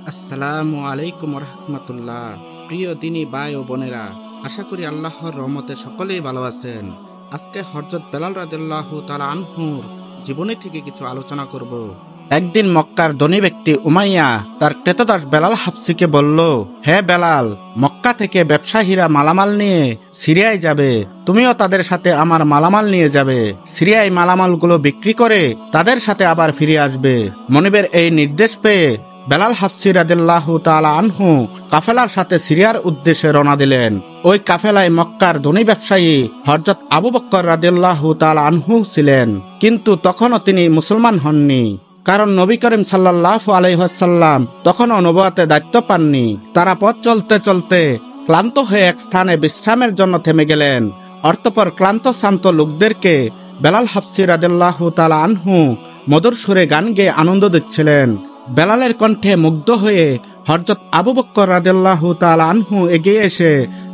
আসসালামু আলাইকুম রহমতুল্লাহ। প্রিয় দিনী ভাই ও বোনেরা, আশা করি আল্লাহর রহমতে সকলেই ভালো আছেন। আজকে হযরত বেলাল রাদিয়াল্লাহু তাআলা আনহুর জীবনী থেকে কিছু আলোচনা করব। একদিন মক্কার ধনী ব্যক্তি উমাইয়া তার ক্রেতাদাস বেলাল হাবশিকে বলল, হে বেলাল, মক্কা থেকে ব্যবসায়ীরা মালামাল নিয়ে সিরিয়ায় যাবে, তুমিও তাদের সাথে আমার মালামাল নিয়ে যাবে। সিরিয়ায় মালামালগুলো বিক্রি করে তাদের সাথে আবার ফিরে আসবে। মনিবের এই নির্দেশ পেয়ে বেলাল হাবশী রাদিয়াল্লাহু তাআলা আনহু কাফেলার সাথে সিরিয়ার উদ্দেশ্যে রওনা দিলেন। ওই কাফেলায় মক্কার ধনী ব্যবসায়ী হযরত আবু বকর রাদিয়াল্লাহু তাআলা আনহু ছিলেন, কিন্তু তখনও তিনি মুসলমান হননি, কারণ নবী করিম সাল্লাল্লাহু আলাইহি ওয়াসাল্লাম তখনও নবুয়তের দায়িত্ব পাননি। তারা পথ চলতে চলতে ক্লান্ত হয়ে এক স্থানে বিশ্রামের জন্য থেমে গেলেন। অতঃপর ক্লান্ত শান্ত লোকদেরকে বেলাল হাবশী রাদিয়াল্লাহু তাআলা আনহু মধুর সুরে গান গেয়ে আনন্দ দিচ্ছিলেন। বেলালের কণ্ঠে মুগ্ধ হয়ে হযরত আবু বকর রাদিয়াল্লাহু তাআলা আনহু এগিয়ে এসে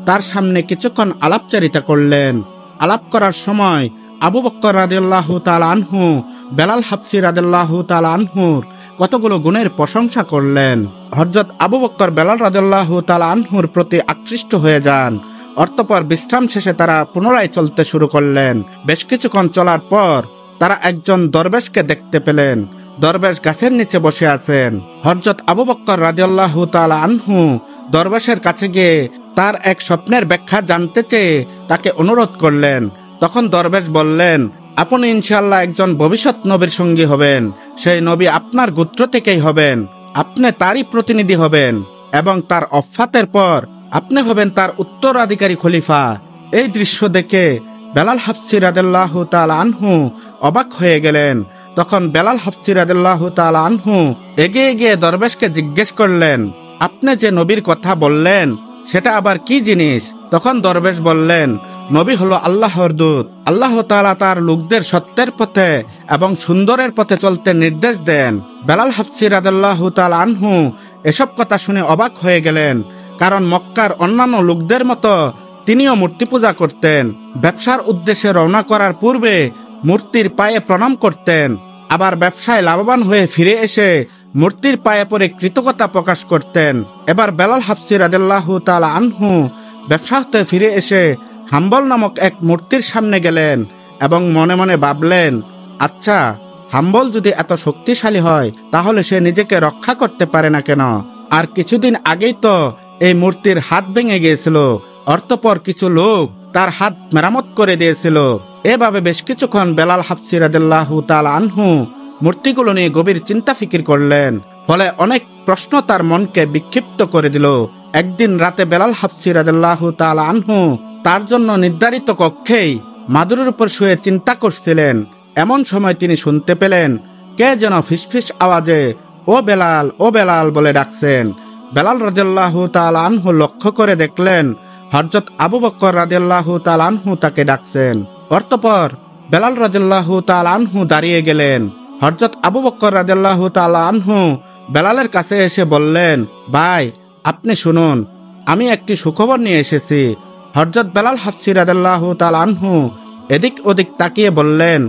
তার সামনে কিছুক্ষণ আলাপচারিতা করলেন। আলাপ করার সময় আবু বকর রাদিয়াল্লাহু তাআলা আনহু বেলাল হাবশী রাদিয়াল্লাহু তাআলা আনহুর কতগুলো গুণের প্রশংসা করলেন। হযরত আবু বকর বেলাল রাদিয়াল্লাহু তাআলা আনহুর প্রতি আকৃষ্ট হয়ে যান। অতঃপর বিশ্রাম শেষে তারা পুনরায় চলতে শুরু করলেন। বেশ কিছুক্ষণ চলার পর তারা একজন দরবেশকে দেখতে পেলেন। দরবেশ গাছের নিচে বসে আছেন। হযরত আবু বকর রাদিয়াল্লাহু তাআলা আনহু দরবেশের কাছে গিয়ে তার এক স্বপ্নের ব্যাখ্যা জানতে চেয়ে তাকে অনুরোধ করলেন। তখন দরবেশ বললেন, আপনি ইনশাআল্লাহ একজন ভবিষ্যৎ নবীর সঙ্গী হবেন। সেই নবী আপনার গোত্র থেকেই হবেন। আপনি তারই প্রতিনিধি হবেন এবং তার ওফাতের পর আপনি হবেন তার উত্তরাধিকারী খলিফা। এই দৃশ্য দেখে বেলাল হাবশী রাদিয়াল্লাহু তাআলা আনহু অবাক হয়ে গেলেন। তখন বেলাল হাবশী রাদিয়াল্লাহু তাআলা আনহু এগিয়ে গিয়ে দরবেশকে জিজ্ঞেস করলেন, আপনি যে নবীর কথা বললেন সেটা আবার কি জিনিস? তখন দরবেশ বললেন, নবী হলো আল্লাহর দূত। আল্লাহ তাআলা তার লোকদের সত্যের পথে এবং সুন্দরের পথে চলতে নির্দেশ দেন। বেলাল হাবশী রাদিয়াল্লাহু তাআলা আনহু এসব কথা শুনে অবাক হয়ে গেলেন, কারণ মক্কার অন্যান্য লোকদের মতো তিনিও মূর্তি পূজা করতেন। ব্যবসার উদ্দেশ্যে রওনা করার পূর্বে মূর্তির পায়ে প্রণাম করতেন, আবার ব্যবসায় লাভবান হয়ে ফিরে এসে মূর্তির পায়ে পড়ে কৃতজ্ঞতা প্রকাশ করতেন। এবার বেলাল হাবশী রাদিয়াল্লাহু তাআলা আনহু ব্যবসা হতে ফিরে এসে হাম্বল নামক এক মূর্তির সামনে গেলেন এবং মনে মনে ভাবলেন, আচ্ছা, হাম্বল যদি এত শক্তিশালী হয় তাহলে সে নিজেকে রক্ষা করতে পারে না কেন? আর কিছুদিন আগেই তো এই মূর্তির হাত ভেঙে গিয়েছিল, অতঃপর কিছু লোক তার হাত মেরামত করে দিয়েছিল। এভাবে বেশ কিছুক্ষণ বেলাল হাবশী রাদিয়াল্লাহু তাআলা আনহু মূর্তিগুলো নিয়ে গভীর চিন্তা ফিকির করলেন। ফলে অনেক প্রশ্ন তার মনকে বিক্ষিপ্ত করে দিল। একদিন রাতে বেলাল হাবশী রাদিয়াল্লাহু তাআলা আনহু তার জন্য নির্ধারিত কক্ষেই মাদুরের উপর শুয়ে চিন্তা করছিলেন। এমন সময় তিনি শুনতে পেলেন কে যেন ফিসফিস আওয়াজে ও বেলাল, ও বেলাল বলে ডাকছেন। বেলাল রাদিয়াল্লাহু তাআলা আনহু লক্ষ্য করে দেখলেন হযরত আবু বকর রাদিয়াল্লাহু তাআলা আনহু তাকে ডাকছেন। অতঃপর বেলাল রাদিয়াল্লাহু তাআলা আনহু দাঁড়িয়ে গেলেন। হযরত আবু বকর রাদিয়াল্লাহু তাআলা আনহু বেলালের কাছে এসে বললেন, ভাই, আপনি শুনুন, আমি একটি সুখবর নিয়ে এসেছি। হযরত বেলাল হাবশী রাদিয়াল্লাহু তাআলা আনহু এদিক ওদিক তাকিয়ে বললেন,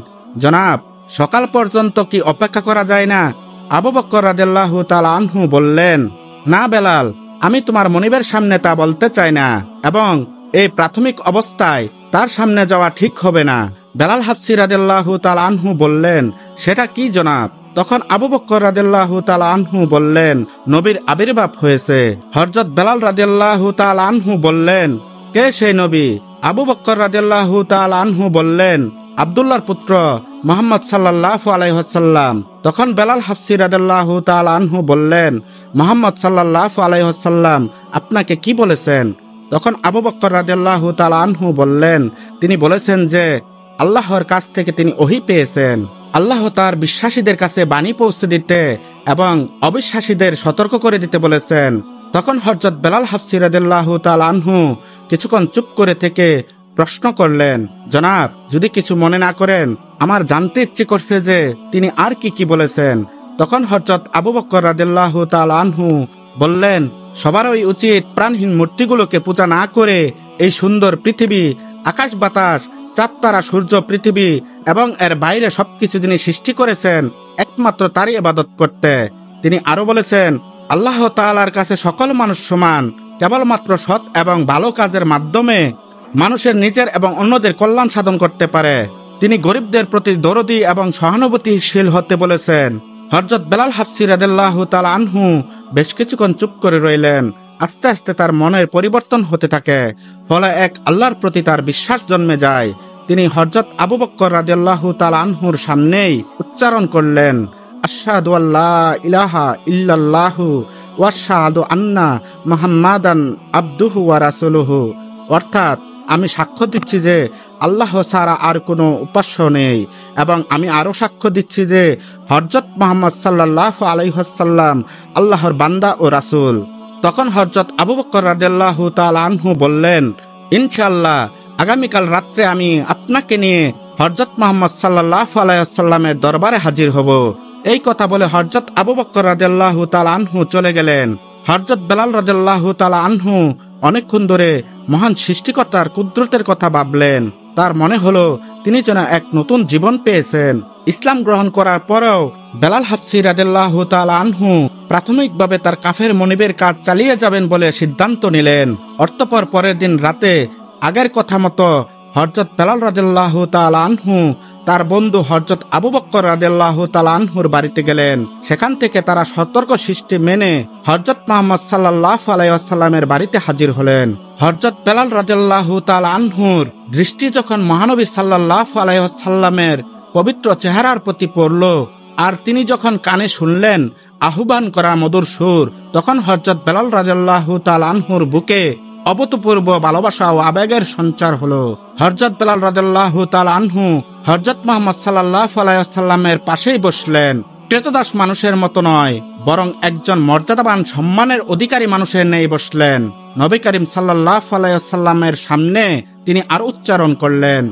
জনাব, সকাল পর্যন্ত কি অপেক্ষা করা যায় না? আবু বকর রাদিয়াল্লাহু তাআলা আনহু বললেন, না বেলাল, আমি তোমার মনিবের সামনে তা বলতে চাই না, এবং এই প্রাথমিক অবস্থায় তার সামনে যাওয়া ঠিক হবে না। বেলাল হাবশী রাদিয়াল্লাহু তাআলা আনহু বললেন, সেটা কি জনাব? তখন আবু বকর রাদিয়াল্লাহু তাআলা আনহু বললেন, নবীর আবির্ভাব হয়েছে। হযরত বেলাল রাদিয়াল্লাহু তাআলা আনহু বললেন, কে সেই নবী? আবু বকর রাদিয়াল্লাহু তাআলা আনহু বললেন, আব্দুল্লাহর পুত্র মুহাম্মদ সাল্লাল্লাহু আলাইহি ওয়াসাল্লাম। তখন বেলাল হাবশী রাদিয়াল্লাহু তাআলা আনহু বললেন, মুহাম্মদ সাল্লাল্লাহু আলাইহি ওয়াসাল্লাম আপনাকে কি বলেছেন? তখন আবু বকর রাদিয়াল্লাহু তাআলা আনহু বললেন, তিনি বলেছেন যে আল্লাহর কাছ থেকে তিনি ওহী পেয়েছেন। আল্লাহ তার বিশ্বাসীদের কাছে বাণী পৌঁছে দিতে এবং অবিশ্বাসীদের সতর্ক করে দিতে বলেছেন। তখন হযরত বেলাল হাবশী রাদিয়াল্লাহু তাআলা আনহু কিছুক্ষণ চুপ করে থেকে প্রশ্ন করলেন, জনাব, যদি কিছু মনে না করেন, আমার জানতে ইচ্ছে করছে যে তিনি আর কি কি বলেছেন। তখন হযরত আবু বকর রাদিয়াল্লাহু তাআলা আনহু বললেন, সবারই উচিত প্রাণহীন মূর্তিগুলোকে পূজা না করে এই সুন্দর পৃথিবী, আকাশ বাতাস, চাঁদ তারা, সূর্য, পৃথিবী এবং এর বাইরে সবকিছু যিনি সৃষ্টি করেছেন একমাত্র তারই ইবাদত করতে। তিনি আরো বলেছেন, আল্লাহ তাআলার কাছে সকল মানুষ সমান। কেবলমাত্র সৎ এবং ভালো কাজের মাধ্যমে মানুষের নিজের এবং অন্যদের কল্যাণ সাধন করতে পারে। তিনি গরিবদের প্রতি দরদী এবং সহানুভূতিশীল হতে বলেছেন। হযরত বেলাল হাবশী রাদিয়াল্লাহু তাআলা আনহু বেশ কিছুক্ষণ চুপ করে রইলেন। আস্তে আস্তে তার মনের পরিবর্তন হতে থাকে, ফলে এক আল্লাহর প্রতি তার বিশ্বাস জন্মে যায়। তিনি হযরত আবু বকর রাদিয়াল্লাহু তাআলা আনহুর সামনেই উচ্চারণ করলেন, আশহাদু আল্লা ইলাহা ইল্লাল্লাহু ওয়া আশহাদু আন্না মুহাম্মাদান আবদুহু ওয়া রাসূলুহু। অর্থাৎ, আমি সাক্ষ্য দিচ্ছি যে আল্লাহ ছাড়া আর কোনো উপাস্য নেই, এবং আমি আরো সাক্ষ্য দিচ্ছি যে হযরত মুহাম্মদ সাল্লাল্লাহু আলাইহি ওয়াসাল্লাম আল্লাহর বান্দা ও রাসূল। তখন হযরত আবু বকর রাদিয়াল্লাহু তাআলা আনহু বললেন, ইনশাআল্লাহ আগামীকাল রাত্রে আমি আপনাকে নিয়ে হযরত মুহাম্মদ সাল্লাল্লাহু আলাইহি ওয়াসাল্লামের দরবারে হাজির হব। এই কথা বলে হযরত আবু বকর রাদিয়াল্লাহু তাআলা আনহু চলে গেলেন। হযরত বেলাল রাদিয়াল্লাহু তাআলা আনহু অনেকক্ষণ ধরে মহান সৃষ্টিকর্তার কুদরতের কথা ভাবলেন। তার মনে হলো তিনি যেন এক নতুন জীবন পেয়েছেন। ইসলাম গ্রহণ করার পরেও বেলাল হাবশী রাদিয়াল্লাহু তাআলা আনহু প্রাথমিকভাবে তার কাফের মনিবের কাজ চালিয়ে যাবেন বলে সিদ্ধান্ত নিলেন। অতঃপর পরের দিন রাতে আগের কথা মতো হযরত বেলাল রাদিয়াল্লাহু তাআলা আনহু তার বন্ধু হযরত আবু বকর রাদিয়াল্লাহু তাআলা আনহুর বাড়িতে গেলেন। সেখান থেকে তারা সতর্ক সৃষ্টি মেনে হযরত মুহাম্মদ সাল্লাল্লাহু আলাইহি ওয়াসাল্লামের বাড়িতে হাজির হলেন। হযরত বেলাল রাদিয়াল্লাহু তাআলা আনহুর দৃষ্টি যখন মহানবী সাল্লাল্লাহু আলাইহি ওয়াসাল্লামের পবিত্র চেহারার প্রতি পড়ল, আর তিনি যখন কানে শুনলেন আহ্বান করা মধুর সুর, তখন হযরত বেলাল রাদিয়াল্লাহু তাআলা আনহুর বুকে অভূতপূর্ব ভালোবাসা ও আবেগের সঞ্চার হলো। হযরত বেলাল রাদিয়াল্লাহু তাআলা আনহু হযরত মুহাম্মদ সাল্লাল্লাহু আলাইহি ওয়াসাল্লামের পাশেই বসলেন। ক্রেতদাস মানুষের মতো নয়, বরং একজন মর্যাদাবান সম্মানের অধিকারী মানুষের ন্যায় বসলেন। নবী করিম সাল্লাল্লাহু আলাইহি ওয়াসাল্লামের সামনে তিনি আর উচ্চারণ করলেন,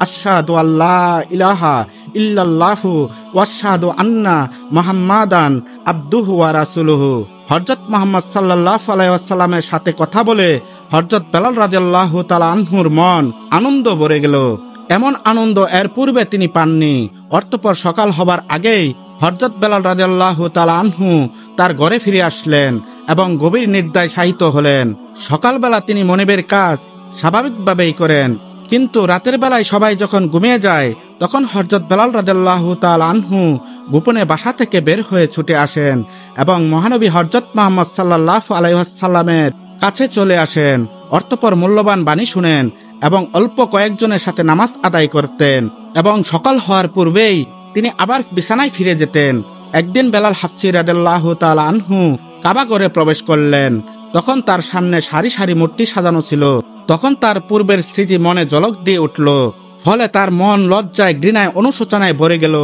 আশহাদু আল্লা ইলাহা ইল্লাল্লাহু ওয়া আশহাদু আন্না মুহাম্মাদান আবদুহু ওয়া রাসূলুহু। হযরত মুহাম্মদ সাল্লাল্লাহু আলাইহি ওয়াসাল্লামের সাথে কথা বলে হযরত বেলাল রাদিয়াল্লাহু তাআলা আনহুর মন আনন্দ ভরে গেল। এমন আনন্দ এর পূর্বে তিনি পাননি। অতঃপর সকাল হবার আগেই হযরত বেলাল রাদিয়াল্লাহু তাআলা আনহু তার ঘরে ফিরে আসলেন এবং গভীর নিদ্রায় শায়িত হলেন। সকালবেলা তিনি মনিবের কাজ স্বাভাবিকভাবেই করেন, কিন্তু রাতের বেলায় সবাই যখন ঘুমিয়ে যায়, তখন হযরত বেলাল রাদিয়াল্লাহু তাআলা আনহু গোপনে বাসা থেকে বের হয়ে ছুটে আসেন এবং মহানবী হযরত মুহাম্মদ সাল্লাল্লাহু আলাইহি ওয়াসাল্লামের কাছে চলে আসেন। অতঃপর মূল্যবান বাণী শুনেন এবং অল্প কয়েকজনের সাথে নামাজ আদায় করতেন, এবং সকাল হওয়ার পূর্বেই তিনি আবার বিছানায় ফিরে যেতেন। একদিন বেলাল হাবশী রাদিয়াল্লাহু তাআলা আনহু কাবা ঘরে প্রবেশ করলেন। তখন তার সামনে সারি সারি মূর্তি সাজানো ছিল। তখন তার পূর্বের স্মৃতি মনে ঝলক দিয়ে উঠল, ফলে তার মন লজ্জায়, ঘৃণায়, অনুশোচনায় ভরে গেল।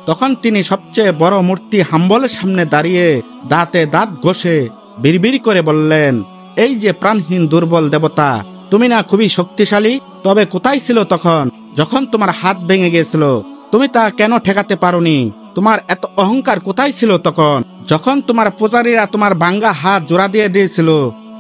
তখন তিনি সবচেয়ে বড় মূর্তি হাম্বলের সামনে দাঁড়িয়ে দাঁতে দাঁত ঘষে বিড়বিড় করে বললেন, এই যে প্রাণহীন দুর্বল দেবতা, তুমি না খুবই শক্তিশালী? তবে কোথায় ছিল তখন যখন তোমার হাত ভেঙে গিয়েছিল? তুমি তা কেন ঠেকাতে পারোনি? তোমার এত অহংকার কোথায় ছিল তখন যখন তোমার পূজারীরা তোমার ভাঙ্গা হাত জোড়া দিয়ে দিয়েছিল?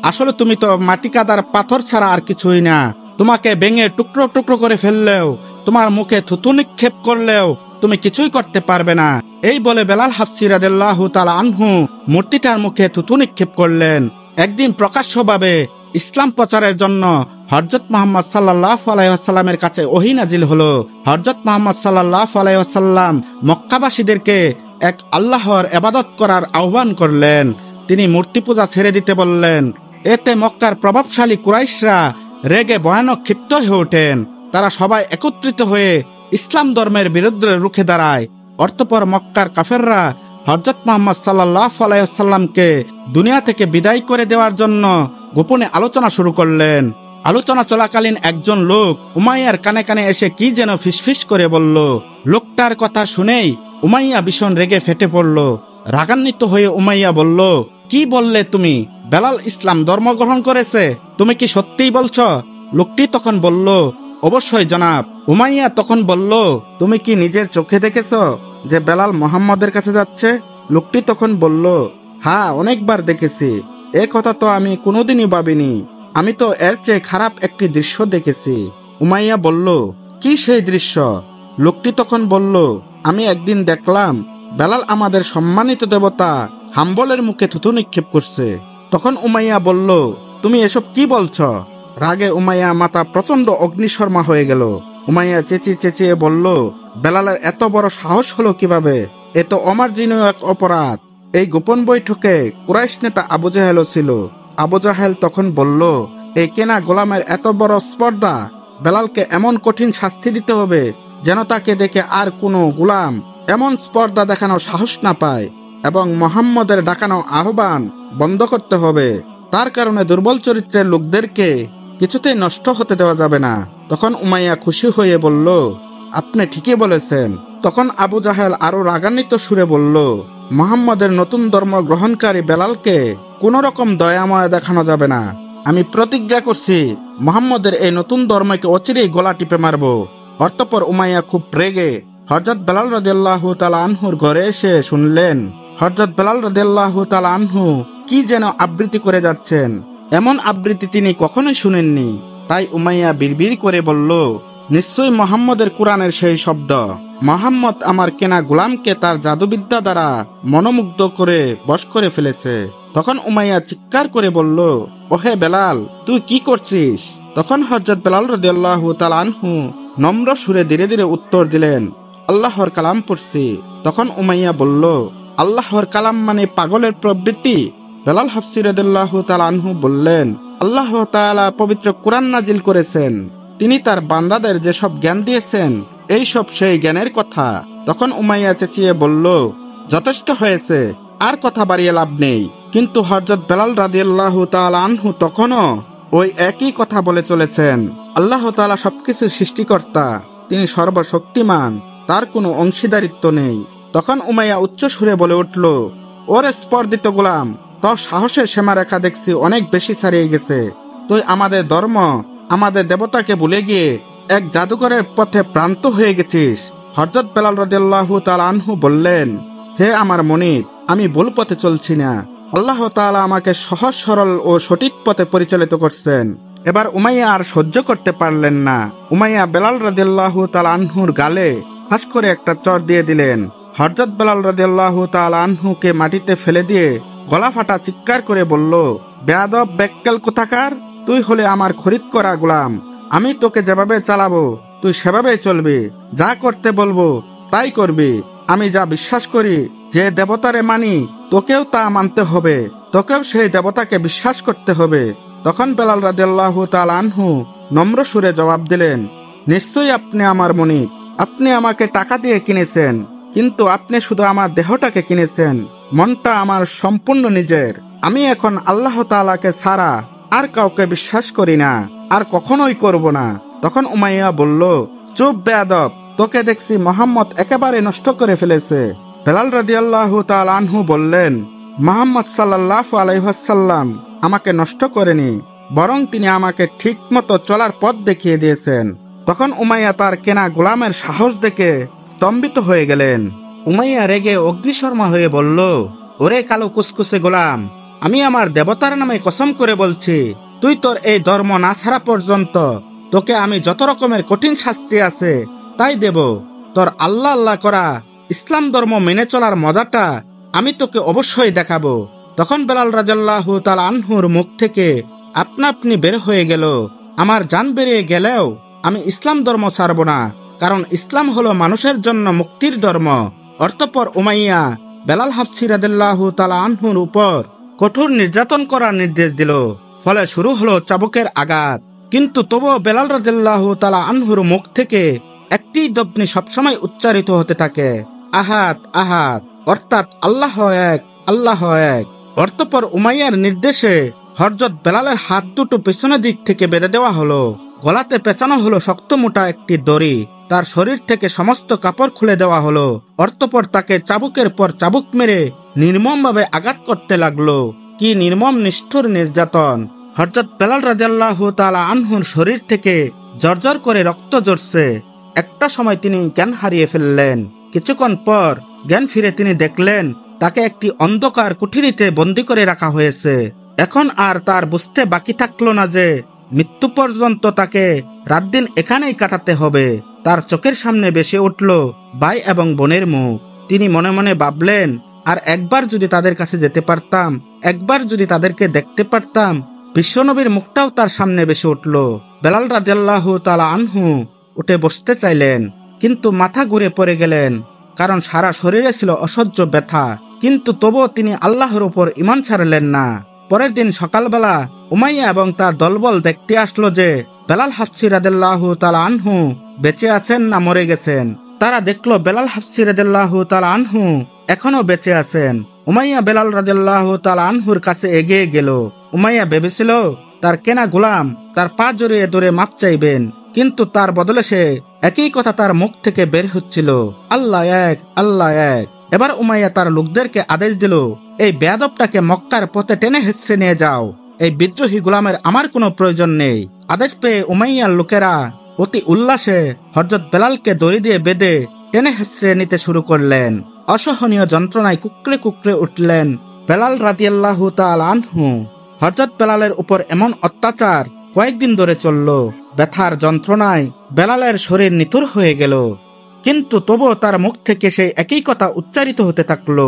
আসলে তুমি তো মাটি কাদার পাথর ছাড়া আর কিছুই না। তোমাকে ভেঙে টুকরো টুকরো করে ফেললেও, তোমার মুখে থুতু নিক্ষেপ করলেও তুমি কিছুই করতে পারবে না। এই বলে বেলাল হাবশী রাদিয়াল্লাহু তাআলা আনহু মূর্তিটার মুখে থুতু নিক্ষেপ করলেন। একদিন প্রকাশ্যভাবে ইসলাম প্রচারের জন্য হযরত মুহাম্মদ সাল্লাল্লাহু আলাইহি ওয়াসাল্লামের কাছে ওহী নাজিল হলো। হযরত মুহাম্মদ সাল্লাল্লাহু আলাইহি ওয়াসাল্লাম মক্কাবাসীদেরকে এক আল্লাহর ইবাদত করার আহ্বান করলেন। তিনি মূর্তি পূজা ছেড়ে দিতে বললেন। এতে মক্কার প্রভাবশালী কুরাইশরা রেগে ভয়ানক ক্ষিপ্ত হয়ে ওঠেন। তারা সবাই একত্রিত হয়ে ইসলাম ধর্মের বিরুদ্ধে রুখে দাঁড়ায়। অতঃপর মক্কার কাফেররা হযরত মুহাম্মদ সাল্লাল্লাহু আলাইহি ওয়াসাল্লামকে দুনিয়া থেকে বিদায় করে দেওয়ার জন্য গোপনে আলোচনা শুরু করলেন। আলোচনা চলাকালীন একজন লোক উমাইয়ার কানে কানে এসে কি যেন ফিসফিস করে বলল। লোকটার কথা শুনেই উমাইয়া ভীষণ রেগে ফেটে পড়ল। রাগান্বিত হয়ে উমাইয়া বলল, কি বললে তুমি? বেলাল ইসলাম ধর্ম গ্রহণ করেছে, তুমি কি সত্যিই বলছ? লোকটি তখন বলল, অবশ্যই জনাব। উমাইয়া তখন বলল, তুমি কি নিজের চোখে দেখেছ যে বেলাল মুহাম্মদের কাছে যাচ্ছে? লোকটি তখন বলল, হ্যাঁ, অনেকবার দেখেছি। এ কথা তো আমি কোনোদিনই ভাবিনি। আমি তো এর চেয়ে খারাপ একটি দৃশ্য দেখেছি। উমাইয়া বলল, কি সেই দৃশ্য? লোকটি তখন বলল, আমি একদিন দেখলাম বেলাল আমাদের সম্মানিত দেবতা হাম্বলের মুখে থুতু নিক্ষেপ করছে। তখন উমাইয়া বলল, তুমি এসব কি বলছ? রাগে উমাইয়া মাথা প্রচন্ড অগ্নিশর্মা হয়ে গেল। উমাইয়া চেঁচিয়ে চেঁচিয়ে বলল, বেলালের এত বড় সাহস হলো কিভাবে? এ তো অমার্জনীয় এক অপরাধ। এই গোপন বৈঠকে কুরাইশ নেতা আবু জাহেলও ছিল। আবু জাহেল তখন বলল, এই কেনা গোলামের এত বড় স্পর্ধা, বেলালকে এমন কঠিন শাস্তি দিতে হবে যেন তাকে দেখে আর কোনো গোলাম এমন স্পর্ধা দেখানোর সাহস না পায়, এবং মোহাম্মদের ডাকানো আহ্বান বন্ধ করতে হবে। তার কারণে দুর্বল চরিত্রের লোকদেরকে কিছুতেই নষ্ট হতে দেওয়া যাবে না। তখন উমাইয়া খুশি হয়ে বলল, আপনি ঠিকই বলেছেন। তখন আবু জাহেল আরো রাগান্বিত সুরে বলল, মোহাম্মদের নতুন ধর্ম গ্রহণকারী বেলালকে কোন রকম দয়াময় দেখানো যাবে না। আমি প্রতিজ্ঞা করছি মোহাম্মদের এই নতুন ধর্মকে অচিরেই গলা টিপে মারব। অতঃপর উমাইয়া খুব রেগে হযরত বেলাল রাদিয়াল্লাহু তাআলা আনহুর ঘরে এসে শুনলেন হযরত বেলাল রাদিয়াল্লাহু তাআলা আনহু কি যেন আবৃত্তি করে যাচ্ছেন। এমন আবৃত্তি তিনি কখনোই শুনেননি। তাই উমাইয়া বিড়বিড় করে বলল, নিশ্চয়ই মোহাম্মদের কোরআনের সেই শব্দ। মোহাম্মদ আমার কেনা গোলামকে তার জাদুবিদ্যা দ্বারা মনোমুগ্ধ করে বশ করে ফেলেছে। তখন উমাইয়া চিৎকার করে বলল, ওহে বেলাল, তুই কি করছিস? তখন হযরত বেলাল রাদিয়াল্লাহু তাআলা আনহু নম্র সুরে ধীরে ধীরে উত্তর দিলেন, আল্লাহর কালাম পড়ছি। তখন উমাইয়া বলল, আল্লাহর কালাম মানে পাগলের প্রবৃত্তি? বেলাল হাফসি রাদিয়াল্লাহু তাআলা আনহু বললেন, আল্লাহ তাআলা পবিত্র কোরআন নাজিল করেছেন। তিনি তার বান্দাদের যেসব জ্ঞান দিয়েছেন এই সব সেই জ্ঞানের কথা। তখন উমাইয়া চেঁচিয়ে বলল, যথেষ্ট হয়েছে, আর কথা বাড়িয়ে লাভ নেই। কিন্তু হযরত বেলাল রাদিয়াল্লাহু তাআলা আনহু তখনও ওই একই কথা বলে চলেছেন। আল্লাহ তাআলা সবকিছুর সৃষ্টিকর্তা, তিনি সর্বশক্তিমান, তার কোনো অংশীদারিত্ব নেই। তখন উমাইয়া উচ্চ সুরে বলে উঠল, ওরে স্পর্ধিত গোলাম, তোর সাহসের সীমারেখা দেখছি অনেক বেশি ছাড়িয়ে গেছে। তুই আমাদের ধর্ম, আমাদের দেবতাকে ভুলে গিয়ে এক জাদুকরের পথে প্রান্ত হয়ে গেছিস। হযরত বেলাল রাদিয়াল্লাহু তাআলা আনহু বললেন, হে আমার মনিব, আমি ভুল পথে চলছি না। আল্লাহ তাআলা আমাকে সহজ সরল ও সঠিক পথে পরিচালিত করছেন। এবার উমাইয়া আর সহ্য করতে পারলেন না। উমাইয়া বেলাল রাদিয়াল্লাহু তাআলা আনহুর গালে ফাঁস করে একটা চড় দিয়ে দিলেন। হযরত বেলাল রাদিয়াল্লাহু তাআলা আনহুকে মাটিতে ফেলে দিয়ে গলা ফাটা চিৎকার করে বলল, বেয়াদব বেক্কেল কোথাকার, তুই হলে আমার খরিদ করা গোলাম। আমি তোকে যেভাবে চালাবো তুই সেভাবেই চলবি, যা করতে বলবো তাই করবি। আমি যা বিশ্বাস করি, যে দেবতারে মানি, তোকেও তা মানতে হবে, তোকেও সেই দেবতাকে বিশ্বাস করতে হবে। তখন বেলাল রাদিয়াল্লাহু তাআলা আনহু নম্র সুরে জবাব দিলেন, নিশ্চয়ই আপনি আমার মনিব। আপনি আমাকে টাকা দিয়ে কিনেছেন, কিন্তু আপনি শুধু আমার দেহটাকে কিনেছেন, মনটা আমার সম্পূর্ণ নিজের। আমি এখন আল্লাহ তাআলাকে ছাড়া আর কাউকে বিশ্বাস করি না, আর কখনোই করব না। তখন উমাইয়া বলল, চুপ বেয়াদব, তোকে দেখছি মোহাম্মদ একেবারে নষ্ট করে ফেলেছে। বেলাল রাদিয়াল্লাহু তাআলা আনহু বললেন, মুহাম্মদ সাল্লাল্লাহু আলাইহি ওয়াসাল্লাম আমাকে নষ্ট করেনি, বরং তিনি আমাকে ঠিক মতো চলার পথ দেখিয়ে দিয়েছেন। তখন উমাইয়া তার কেনা গোলামের সাহস দেখে স্তম্ভিত হয়ে গেলেন। উমাইয়া রেগে অগ্নিশর্মা হয়ে বলল, ওরে কালো কুসকুসে গোলাম, আমি আমার দেবতার নামে কসম করে বলছি, তুই তোর এই ধর্ম না ছাড়া পর্যন্ত তোকে আমি যত রকমের কঠিন শাস্তি আছে তাই দেব। তোর আল্লাহ আল্লাহ করা ইসলাম ধর্ম মেনে চলার মজাটা আমি তোকে অবশ্যই দেখাবো। তখন বেলাল রাদিয়াল্লাহু তাআলা আনহুর মুখ থেকে আপনা আপনি বের হয়ে গেল, আমার জান বেরিয়ে গেলেও আমি ইসলাম ধর্ম ছাড়ব না, কারণ ইসলাম হলো মানুষের জন্য মুক্তির ধর্ম। অতঃপর উমাইয়া বেলাল হাফসি রাদিয়াল্লাহু তাআলা আনহুর উপর কঠোর নির্যাতন করার নির্দেশ দিল। ফলে শুরু হলো চাবুকের আঘাত। কিন্তু তবুও বেলাল রাদিয়াল্লাহু তাআলা আনহুর মুখ থেকে একটি ধ্বনি সবসময় উচ্চারিত হতে থাকে, আহাদ আহাদ, অর্থাৎ আল্লাহ এক, আল্লাহ এক। অতঃপর উমাইয়ার নির্দেশে হযরত বেলালের হাত দুটো পেছনের দিক থেকে বেঁধে দেওয়া হলো। গলাতে পেঁচানো হলো শক্ত মোটা একটি দড়ি। তার শরীর থেকে সমস্ত কাপড় খুলে দেওয়া হলো। অতঃপর তাকে চাবুকের পর চাবুক মেরে নির্মমভাবে আঘাত করতে লাগলো। কি নির্মম নিষ্ঠুর নির্যাতন! হযরত বেলাল রাদিয়াল্লাহু তাআলা আনহুর শরীর থেকে জর্জর করে রক্ত ঝরছে। একটা সময় তিনি জ্ঞান হারিয়ে ফেললেন। কিছুক্ষণ পর জ্ঞান ফিরে তিনি দেখলেন তাকে একটি অন্ধকার কুঠুরিতে বন্দী করে রাখা হয়েছে। এখন আর তার বুঝতে বাকি থাকলো না যে মৃত্যু পর্যন্ত তাকে রাত দিন এখানেই কাটাতে হবে। তার চোখের সামনে ভেসে উঠল ভাই এবং বোনের মুখ। তিনি মনে মনে ভাবলেন, আর একবার যদি তাদের কাছে যেতে পারতাম, একবার যদি তাদেরকে দেখতে পারতাম। বিশ্বনবীর মুখটাও তার সামনে ভেসে উঠল। বেলাল রাদিয়াল্লাহু তাআলা আনহু উঠে বসতে চাইলেন, কিন্তু মাথা ঘুরে পড়ে গেলেন, কারণ সারা শরীরে ছিল অসহ্য ব্যথা। কিন্তু তবুও তিনি আল্লাহর উপর ঈমান ছাড়লেন না। পরের দিন সকালবেলা উমাইয়া এবং তার দলবল দেখতে আসলো যে বেলাল হাফসি রাদিয়াল্লাহু তাআলা আনহু বেঁচে আছেন না মরে গেছেন। তারা দেখলো বেলাল হাফসি রাদিয়াল্লাহু তাআলা আনহু এখনো বেঁচে আছেন। উমাইয়া বেলাল রাদিয়াল্লাহু তাআলা আনহুর কাছে এগিয়ে গেল। উমাইয়া ভেবেছিল তার কেনা গোলাম তার পা জড়িয়ে ধরে মাপ চাইবেন, কিন্তু তার বদলে সে একই কথা তার মুখ থেকে বের হচ্ছিল, আল্লাহ এক, আল্লাহ এক। এবার উমাইয়া তার লোকদেরকে আদেশ দিল, এই বেয়াদবটাকে মক্কার পথে টেনে হেঁচড়ে নিয়ে যাও। এই বিদ্রোহী গোলামের আমার কোনো প্রয়োজন নেই। আদেশ পেয়ে উমাইয়ার লোকেরা অতি উল্লাসে হযরত বেলালকে দড়ি দিয়ে বেঁধে টেনে হেঁচড়ে নিতে শুরু করলেন। অসহনীয় যন্ত্রণায় কুকড়ে কুকড়ে উঠলেন বেলাল রাদিয়াল্লাহু তাআলা আনহু। হযরত বেলালের উপর এমন অত্যাচার কয়েকদিন ধরে চলল। ব্যথার যন্ত্রণায় বেলালের শরীর নিথুর হয়ে গেল, কিন্তু তবুও তার মুখ থেকে সেই একই কথা উচ্চারিত হতে থাকলো,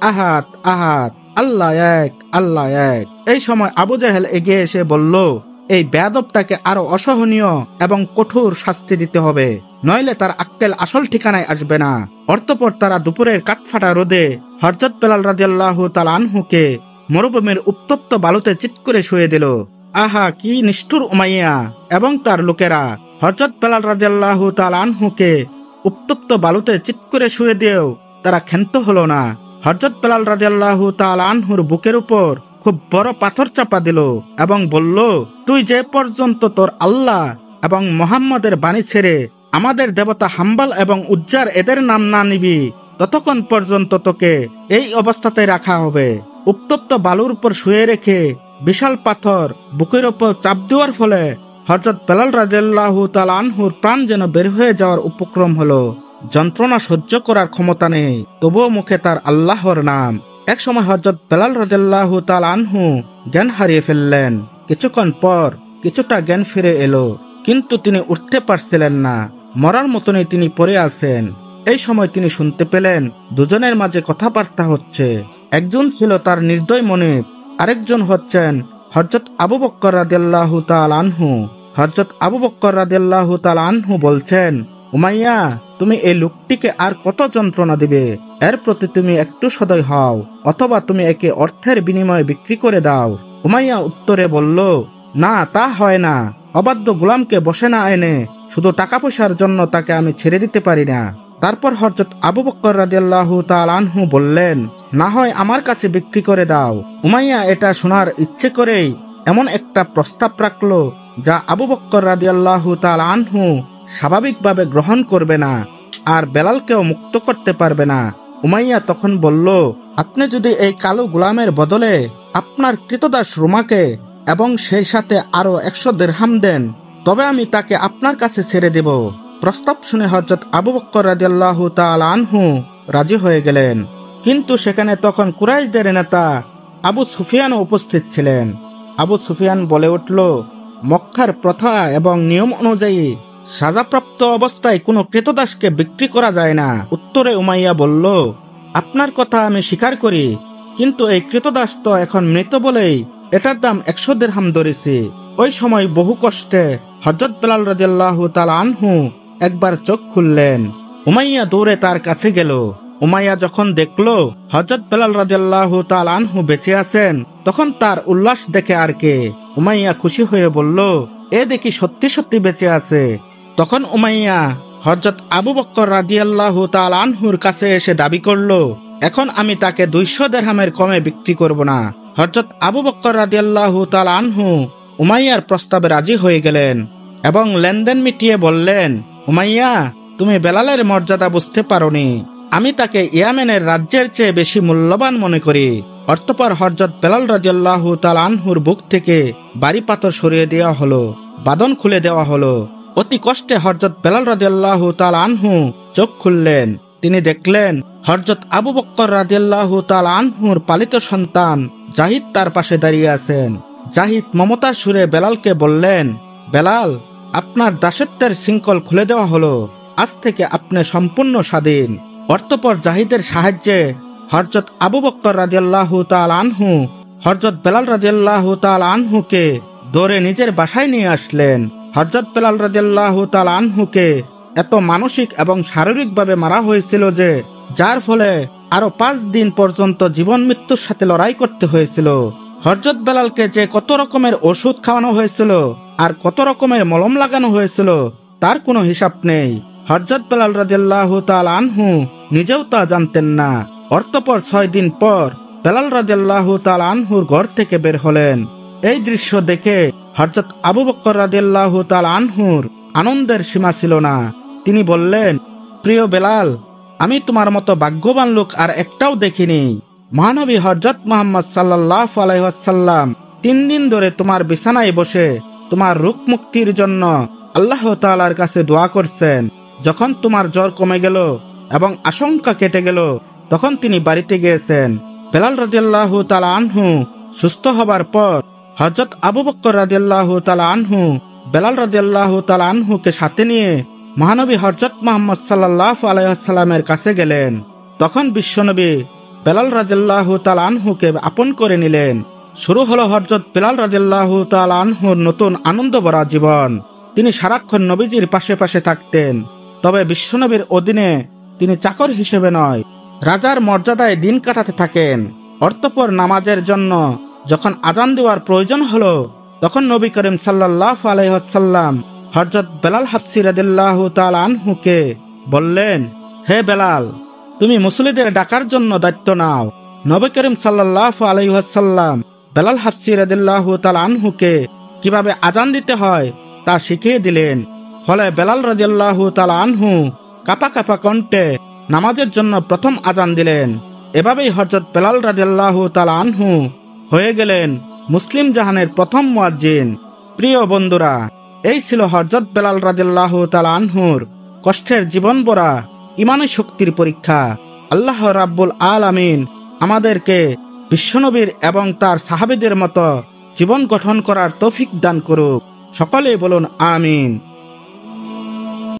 আহাত আহাত, আল্লাহ এক, আল্লাহ এক। এই সময় আবু জাহেল এগিয়ে এসে বলল, এই বেয়াদবটাকে আরো অসহনীয় এবং কঠোর শাস্তি দিতে হবে, নইলে তার আক্কেল আসল ঠিকানায় আসবে না। অতঃপর তারা দুপুরের কাঠফাটা রোদে হযরত বেলাল রাদিয়াল্লাহু তাআলা আনহুকে মরুভূমির উত্তপ্ত বালুতে চিৎ করে শুয়ে দিল। আহা, কি নিষ্ঠুর উমাইয়া এবং তার লোকেরা! হযরত বেলাল রাদিয়াল্লাহু তাআলা আনহুকে উত্তপ্ত বালুতে চিৎ করে শুয়ে দিয়েও তারা ক্ষান্ত হলো না। হযরত বেলাল রাদিয়াল্লাহু তাআলা আনহুর বুকের উপর খুব বড় পাথর চাপা দিল এবং বলল, তুই যে পর্যন্ত তোর আল্লাহ এবং মুহাম্মদের বাণী ছেড়ে আমাদের দেবতা হাম্বাল এবং উজ্জার এদের নাম না নিবি, ততক্ষণ পর্যন্ত তোকে এই অবস্থাতে রাখা হবে। উত্তপ্ত বালুর উপর শুয়ে রেখে বিশাল পাথর বুকের উপর চাপ দেওয়ার ফলে হযরত বেলাল রাদিয়াল্লাহু তাআলা আনহুর প্রাণ যেন বের হয়ে যাওয়ার উপক্রম হলো। যন্ত্রণা সহ্য করার ক্ষমতা নেই, তবুও মুখে তার আল্লাহর নাম। এক সময় হযরত বেলাল রাদিয়াল্লাহু তাআলা আনহু জ্ঞান হারিয়ে ফেললেন। কিছুক্ষণ পর কিছুটা জ্ঞান ফিরে এলো, কিন্তু তিনি উঠতে পারছিলেন না। মরার মতনই তিনি পড়ে আছেন। এই সময় তিনি শুনতে পেলেন দুজনের মাঝে কথাবার্তা হচ্ছে। একজন ছিল তার নির্দয় মনিব, আরেকজন হচ্ছেন হযরত আবু বকর রাদিয়াল্লাহু তাআলা আনহু। হযরত আবু বকর রাদিয়াল্লাহু তাআলা আনহু বলছেন, উমাইয়া, তুমি এই লোকটিকে আর কত যন্ত্রণা দিবে? এর প্রতি তুমি একটু সদয় হও, অথবা তুমি একে অর্থের বিনিময়ে বিক্রি করে দাও। উমাইয়া উত্তরে বলল, না, তা হয় না। অবাধ্য গোলামকে বসে না এনে শুধু টাকা পয়সার জন্য তাকে আমি ছেড়ে দিতে পারি না। তারপর হযরত আবু বকর রাদিয়াল্লাহু তাআলা আনহু বললেন, না হয় আমার কাছে বিক্রি করে দাও। উমাইয়া এটা শোনার ইচ্ছে করেই এমন একটা প্রস্তাব রাখলো যা আবু বকর রাদিয়াল্লাহু তাআলা আনহু স্বাভাবিকভাবে গ্রহণ করবে না, আর বেলালকেও মুক্ত করতে পারবে না। উমাইয়া তখন বলল, আপনি যদি এই কালো গোলামের বদলে আপনার কৃতদাস রুমাকে এবং সেই সাথে আরো 100 দিরহাম দেন, তবে আমি তাকে আপনার কাছে ছেড়ে দেব। প্রস্তাব শুনে হযরত আবু বকর রাদিয়াল্লাহু তাআলা আনহু রাজি হয়ে গেলেন। কিন্তু সেখানে তখন কুরাইশদের নেতা আবু সুফিয়ানও উপস্থিত ছিলেন। আবু সুফিয়ান বলে উঠল, মক্কার প্রথা এবং নিয়ম অনুযায়ী সাজাপ্রাপ্ত অবস্থায় কোনো ক্রেতদাসকে বিক্রি করা যায় না। উত্তরে উমাইয়া বলল, আপনার কথা আমি স্বীকার করি, কিন্তু এই ক্রেতদাস তো এখন মৃত বলেই এটার দাম 100 দিরহাম ধরেছি। ওই সময় বহু কষ্টে হযরত বেলাল রাদিয়াল্লাহু তাআলা আনহু একবার চোখ খুললেন। উমাইয়া দৌড়ে তার কাছে গেল। উমাইয়া যখন দেখলো হযরত বেলাল রাদিয়াল্লাহু তাআলা আনহু বেঁচে আছেন, তখন তার উল্লাস দেখে আর কে। উমাইয়া খুশি হয়ে বলল, এ দেখি সত্যি সত্যি বেঁচে আছে। তখন উমাইয়া হযরত আবু বকর রাদিয়াল্লাহু তাআলা আনহুর কাছে এসে দাবি করলো, এখন আমি তাকে 200 দিরহামের কমে বিক্রি করব না। হযরত আবু বকর রাদিয়াল্লাহু তাআলা আনহু উমাইয়ার প্রস্তাবে রাজি হয়ে গেলেন এবং লেনদেন মিটিয়ে বললেন, উমাইয়া, তুমি বেলালের মর্যাদা বুঝতে পারোনি। আমি তাকে ইয়ামেনের রাজ্যের চেয়ে বেশি মূল্যবান মনে করি। অতঃপর হযরত বেলাল রাদিয়াল্লাহু তাআলা আনহুর বুক থেকে বাড়ি পাথর সরিয়ে দেওয়া হলো, বাঁধন খুলে দেওয়া হলো। অতি কষ্টে হযরত বেলাল রাদিয়াল্লাহু তাআলা আনহু চোখ খুললেন। তিনি দেখলেন হযরত আবু বকর রাদিয়াল্লাহু তাআলা আনহুর পালিত সন্তান জাহিদ তার পাশে দাঁড়িয়ে আছেন। জাহিদ মমতার সুরে বেলালকে বললেন, বেলাল, আপনার দাসত্বের শৃঙ্খল খুলে দেওয়া হলো, আজ থেকে আপনি সম্পূর্ণ স্বাধীন। অতঃপর জাহিদের সাহায্যে হযরত আবু বকর রাদিয়াল্লাহু তাআলা আনহু হযরত বেলাল রাদিয়াল্লাহু তাআলা আনহুকে ধরে নিজের বাসায় নিয়ে আসলেন। হযরত বেলাল রাদিয়াল্লাহু তাআলা আনহুকে এত মানসিক এবং শারীরিকভাবে মারা হয়েছিল যে যার ফলে আরো 5 দিন পর্যন্ত জীবন মৃত্যুর সাথে লড়াই করতে হয়েছিল। হযরত বেলালকে যে কত রকমের ওষুধ খাওয়ানো হয়েছিল আর কত রকমের মলম লাগানো হয়েছিল তার কোনো হিসাব নেই। হযরত বেলাল রাদিয়াল্লাহু তাআলা আনহু নিজেও তা জানতেন না। অতঃপর 6 দিন পর বেলাল রাদিয়াল্লাহু তাআলা আনহুর ঘর থেকে বের হলেন। এই দৃশ্য দেখে হযরত আবু বকর রাদিয়াল্লাহু তাআলা আনহুর আনন্দের সীমা ছিল না। তিনি বললেন, প্রিয় বেলাল, আমি তোমার মতো ভাগ্যবান লোক আর একটাও দেখিনি। মহানবী হযরত মুহাম্মদ সাল্লাল্লাহু আলাইহি ওয়াসাল্লাম 3 দিন ধরে তোমার বিছানায় বসে তোমার রোগ মুক্তির জন্য আল্লাহ তাআলার কাছে দোয়া করছেন। যখন তোমার জ্বর কমে গেল এবং আশঙ্কা কেটে গেল তখন তিনি বাড়িতে গিয়েছেন। বেলাল রাদিয়াল্লাহু তাআলা আনহু সুস্থ হবার পর হযরত আবু বকর রাদিয়াল্লাহু তাআলা আনহু বেলাল রাদিয়াল্লাহু তাআলা আনহুকে সাথে নিয়ে মহানবী হযরত মুহাম্মদ সাল্লাল্লাহু আলাইহি ওয়াসাল্লামের কাছে গেলেন। তখন বিশ্বনবী বেলাল রাদিয়াল্লাহু তাআলা আনহুকে আপন করে নিলেন। শুরু হলো হযরত বেলাল রাদিয়াল্লাহু তাআলা আনহুর নতুন আনন্দ ভরা জীবন। তিনি সারাক্ষণ নবীজির পাশে পাশে থাকতেন, তবে বিশ্বনবীর অধীনে তিনি চাকর হিসেবে নয়, রাজার মর্যাদায় দিন কাটাতে থাকেন। অতঃপর নামাজের জন্য যখন আজান দেওয়ার প্রয়োজন হলো তখন নবী করিম সাল্লাল্লাহু আলাইহি ওয়াসাল্লাম হযরত বেলাল হাবশী রাদিয়াল্লাহু তাআলা আনহুকে বললেন, হে বেলাল, তুমি মুসল্লিদের ডাকার জন্য দায়িত্ব নাও। নবী করিম সাল্লাল্লাহু আলাইহি ওয়াসাল্লাম বেলাল হাবশী রাদিয়াল্লাহু তাআলা আনহুকে কিভাবে আজান দিতে হয় তা শিখিয়ে দিলেন। ফলে বেলাল রাদিয়াল্লাহু তাআলা আনহু কাঁপা কাঁপা কণ্ঠে নামাজের জন্য প্রথম আজান দিলেন। এভাবেই হযরত বেলাল রাদিয়াল্লাহু তাআলা আনহু হয়ে গেলেন মুসলিম জাহানের প্রথম মুয়াজ্জিন। প্রিয় বন্ধুরা, এই ছিল হযরত বেলাল রাদিয়াল্লাহু তাআলা আনহুর কষ্টের জীবন ভরা ইমানি শক্তির পরীক্ষা। আল্লাহ রাব্বুল আলামিন আমাদেরকে বিশ্বনবীর এবং তার সাহাবীদের মতো জীবন গঠন করার তৌফিক দান করুক। সকলেই বলুন আমিন।